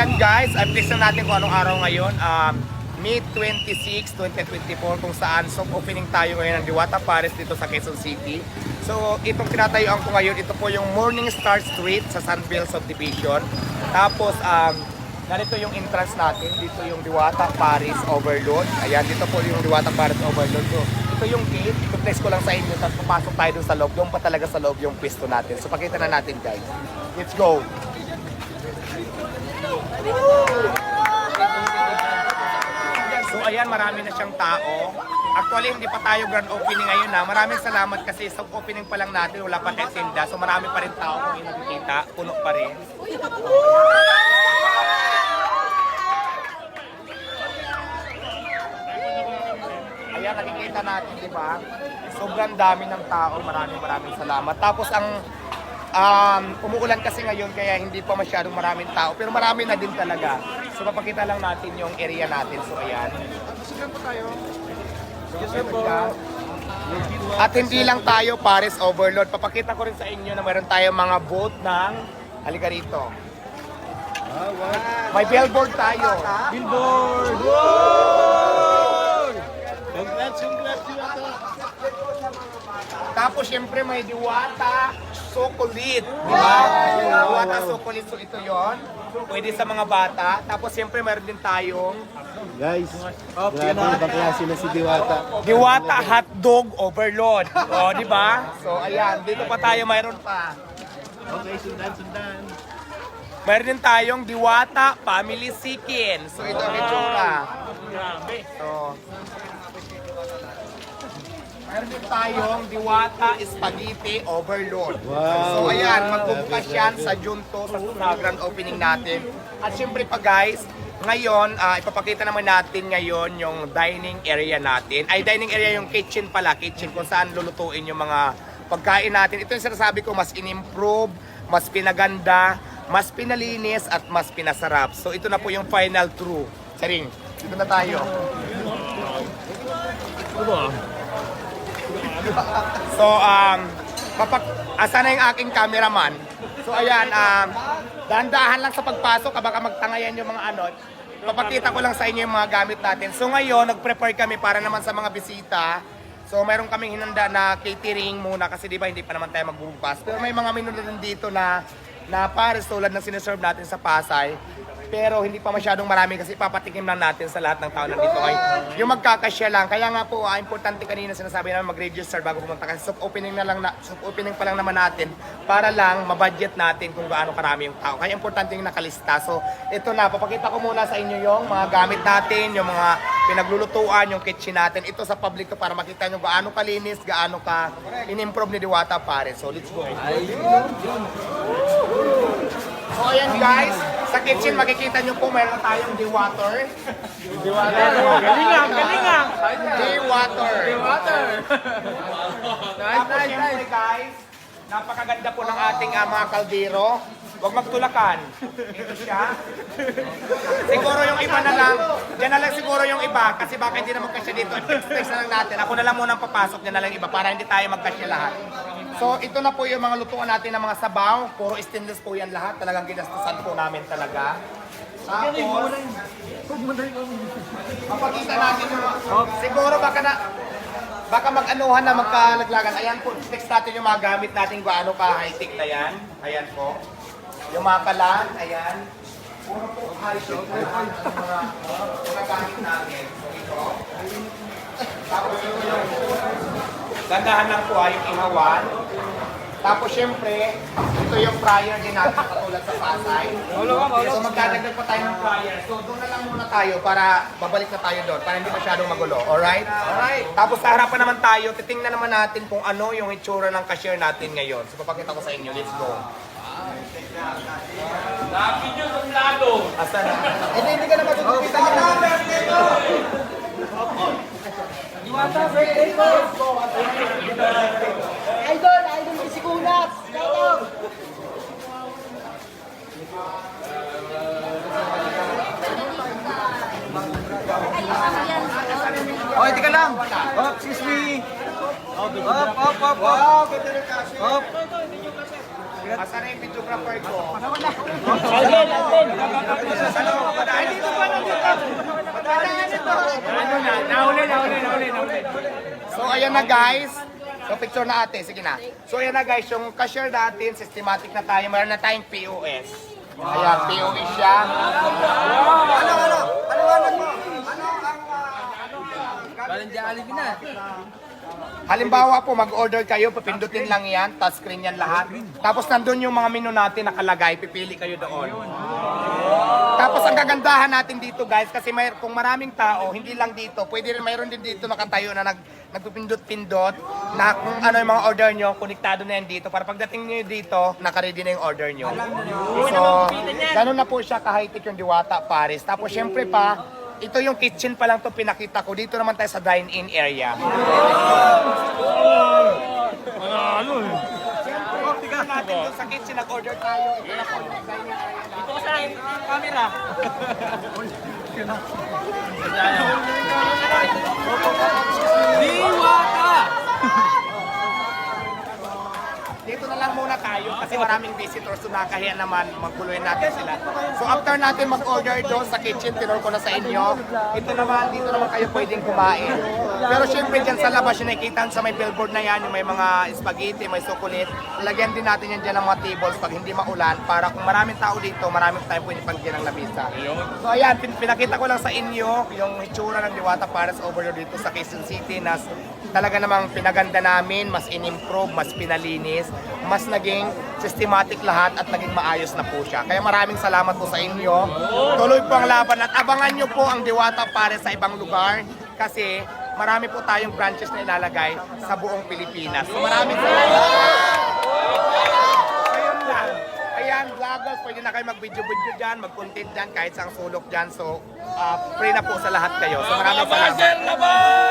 ayan guys, update na natin kung anong araw ngayon. May 26, 2024 kung saan soft opening tayo ngayon ng Diwata Paris dito sa Quezon City. So itong tinatayuan ko ngayon, ito po yung Morning Star Street sa Sunville Subdivision. Tapos narito yung entrance natin, dito yung Diwata Paris Overload. Ayan, dito po yung Diwata Paris Overload. So ito yung gate, i-place ko lang sa inyo, tapos papasok tayo dun sa loob. Doon pa talaga sa loob yung pwesto natin. So pakita na natin guys. Let's go! So ayan, marami na siyang tao. Actually, hindi pa tayo grand opening ngayon na. Maraming salamat kasi sa opening pa lang natin, wala pa tayong tinda. So marami pa rin tao kung nakikita, puno pa rin. Ayan, nakikita natin, di ba? Sobrang dami ng tao, maraming salamat. Tapos ang umuulan kasi ngayon kaya hindi pa masyadong maraming tao, pero marami na din talaga. So papakita lang natin yung area natin. So ayan. At hindi lang tayo Paris Overload. Papakita ko rin sa inyo na meron tayong mga boat ng halika rito. May billboard tayo. Billboard! Wow! Congrats, Tapos syempre may Diwata Chocolate. Diba? Diwata Chocolate. So ito yon. Pwede sa mga bata. Tapos syempre meron din tayong guys, grabe ibang klase na si Diwata. Diwata Hotdog Overload. O, di ba? So ayan, dito pa tayo mayroon pa. Okay, sundan. Meron din tayong Diwata Family Chicken. So ito ang itsura. So, meron din tayong Diwata Spaghetti Overload. Wow. So ayan, magbubukas yan sa Junto sa grand opening natin. At syempre pa guys, ngayon, ipapakita naman natin ngayon yung dining area natin. Ay, dining area yung kitchen pala. Kitchen kung saan lulutuin yung mga pagkain natin. Ito yung sinasabi ko, mas in-improve, mas pinaganda, mas pinalinis, at mas pinasarap. So ito na po yung final true. Charing, dito na tayo. So, asa na yung aking cameraman? So, ayan, dahan-dahan lang sa pagpasok, baka magtangayan yung mga ano. Papakita ko lang sa inyo yung mga gamit natin. So, ngayon, nag-prepare kami para naman sa mga bisita. So, mayroon kaming hinanda na catering muna kasi di ba hindi pa naman tayo magbubukas. Pero may mga menu din dito na Paris tulad ng sineserve natin sa Pasay. Pero hindi pa masyadong marami kasi papatikim lang natin sa lahat ng tao nandito ngayon. Yung magkakasya lang. Kaya nga po, importante kanina sinasabi namin mag-register bago pumunta kasi soft opening pa lang naman natin para lang mabudget natin kung gaano karami yung tao. Kaya importante yung nakalista. So, ito na. Papakita ko muna sa inyo yung mga gamit natin, yung mga pinaglulutuan, yung kitchen natin. Ito sa public to para makita nyo gaano kalinis, gaano ka in-improve ni Diwata Paris. So, let's go. So, ayan guys. Sa kitchen, makikita nyo po, mayroon tayong Diwater. Galingan! Diwater. Tapos Nice. syempre guys, napakaganda po ng ating mga kaldero. Huwag magtulakan. Ito siya. Siguro yung iba na lang, dyan na lang siguro yung iba, kasi baka hindi na magkasya dito. Text na lang natin. Ako na lang muna ang papasok, dyan na lang iba, para hindi tayo magkasya lahat. So ito na po yung mga lutuan natin ng mga sabaw. Puro stainless po yan lahat. Talagang ginastusan po namin talaga. Tapos, mapakita natin yung siguro baka mag-anuhan na magkalaglagan. Ayan po, text natin yung mga gamit natin gaano ka high-tech na yan. Ayan po. Yung mga kalan, ayan. Puro po high-tech na mga gamit natin. So ito. Tapos ito yung gandahan lang po yung ihawan. Tapos syempre, ito yung fryer din natin katulad sa Pasay. So magdadagdag pa tayo ng fryer. So doon na lang muna tayo para babalik na tayo doon para hindi masyadong magulo. Alright? Alright. Tapos sa harapan naman tayo, titingnan naman natin kung ano yung itsura ng cashier natin ngayon. So papakita ko sa inyo. Let's go. Video sa lado. Asa na? Hindi ka na matutupita. Diwata, birthday ko! Idol ko si Kunat! Shout Oh, tika lang. Oh, excuse me. Up. Up. Asa na yung videographer ko? So ayan na guys. So picture na ate, sige na. So ayan na guys, yung cashier natin, systematic na tayo. Meron na tayong POS. Ayan, POS siya. Halimbawa po, mag-order kayo, papindutin lang yan, touchscreen yan lahat. Tapos nandun yung mga menu natin nakalagay, pipili kayo doon. Tapos ang kagandahan natin dito guys, kasi kung maraming tao, hindi lang dito, pwede rin mayroon din dito nakatayo na nagpipindot-pindot na kung ano yung mga order nyo, konektado na yan dito para pagdating nyo dito, nakaready na yung order nyo. So, ganun na po siya ka-high-tech yung Diwata Paris. Tapos syempre pa, ito yung kitchen pa lang to pinakita ko. Dito naman tayo sa dine-in area. Siyempre, natin doon sa kitchen, nag-order tayo. Ito na po yung dine-in area. Ito sa camera. Diwata! Dito na lang muna tayo kasi maraming visitors so nakahiya naman magkuluhin natin sila. So after natin mag-order doon sa kitchen, tinor ko na sa inyo. Ito naman, dito naman kayo pwedeng kumain. Pero syempre dyan sa labas yung nakikita sa may billboard na yan, yung may mga spaghetti, may sukulit. Lagyan din natin yan dyan ng mga tables pag hindi maulan para kung maraming tao dito, maraming tayo pwede pagyan ng labisa. So ayan, pinakita ko lang sa inyo yung itsura ng Diwata Paris over dito sa Quezon City na talaga namang pinaganda namin, mas in-improve, mas pinalinis, mas naging systematic lahat at naging maayos na po siya. Kaya maraming salamat po sa inyo. Tuloy po ang laban at abangan nyo po ang Diwata Paris sa ibang lugar kasi marami po tayong branches na ilalagay sa buong Pilipinas. So maraming salamat. Ayun lang. Ayan, vloggers, pwede na kayo mag-video-video dyan, mag-content dyan, kahit sa sulok dyan. So, free na po sa lahat kayo. So maraming salamat.